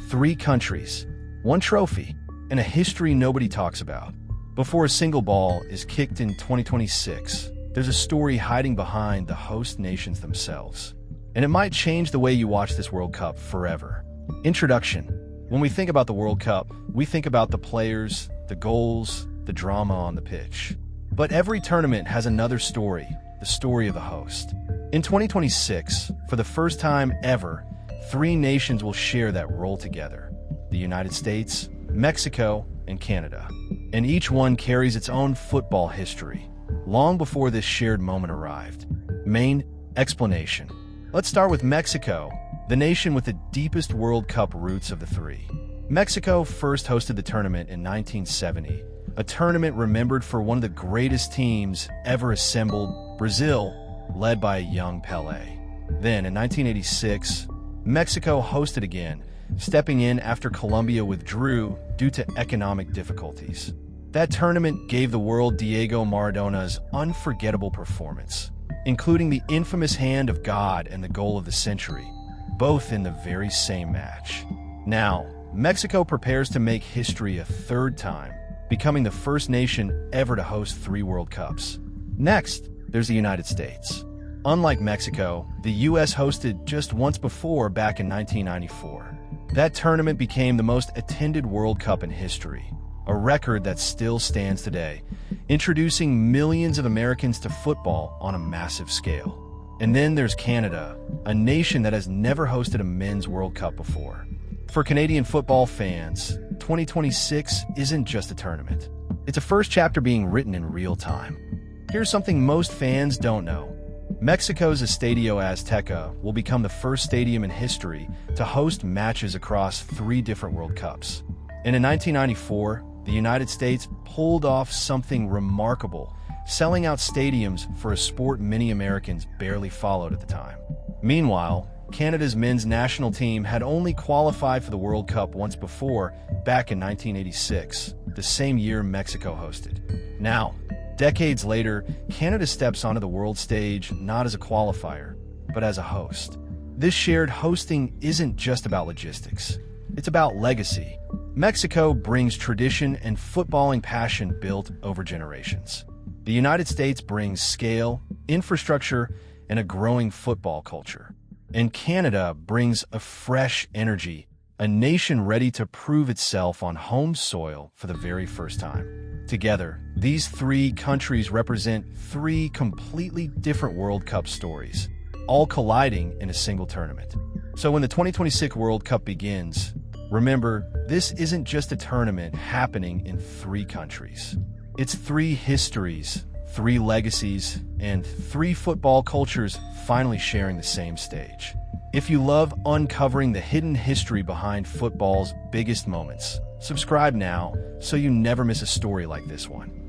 3 countries, 1 trophy, and a history nobody talks about. Before a single ball is kicked in 2026, there's a story hiding behind the host nations themselves. And it might change the way you watch this World Cup forever. Introduction. When we think about the World Cup, we think about the players, the goals, the drama on the pitch. But every tournament has another story, the story of the host. In 2026, for the first time ever, 3 nations will share that role together: the United States, Mexico, and Canada. And each one carries its own football history, long before this shared moment arrived. Main explanation. Let's start with Mexico, the nation with the deepest World Cup roots of the 3. Mexico first hosted the tournament in 1970, a tournament remembered for one of the greatest teams ever assembled, Brazil, led by a young Pelé. Then, in 1986, Mexico hosted again, stepping in after Colombia withdrew due to economic difficulties. That tournament gave the world Diego Maradona's unforgettable performance, including the infamous hand of God and the goal of the century, both in the very same match. Now, Mexico prepares to make history a 3rd time, becoming the first nation ever to host 3 World Cups. Next, there's the United States. Unlike Mexico, the U.S. hosted just once before back in 1994. That tournament became the most attended World Cup in history, a record that still stands today, introducing millions of Americans to football on a massive scale. And then there's Canada, a nation that has never hosted a men's World Cup before. For Canadian football fans, 2026 isn't just a tournament. It's a first chapter being written in real time. Here's something most fans don't know. Mexico's Estadio Azteca will become the first stadium in history to host matches across 3 different World Cups. And in 1994, the United States pulled off something remarkable, selling out stadiums for a sport many Americans barely followed at the time. Meanwhile, Canada's men's national team had only qualified for the World Cup once before, back in 1986, the same year Mexico hosted. Now, decades later, Canada steps onto the world stage not as a qualifier, but as a host. This shared hosting isn't just about logistics. It's about legacy. Mexico brings tradition and footballing passion built over generations. The United States brings scale, infrastructure, and a growing football culture. And Canada brings a fresh energy, a nation ready to prove itself on home soil for the very first time. Together, these 3 countries represent 3 completely different World Cup stories, all colliding in a single tournament. So when the 2026 World Cup begins, remember, this isn't just a tournament happening in 3 countries. It's 3 histories, 3 legacies, and 3 football cultures finally sharing the same stage. If you love uncovering the hidden history behind football's biggest moments, subscribe now so you never miss a story like this one.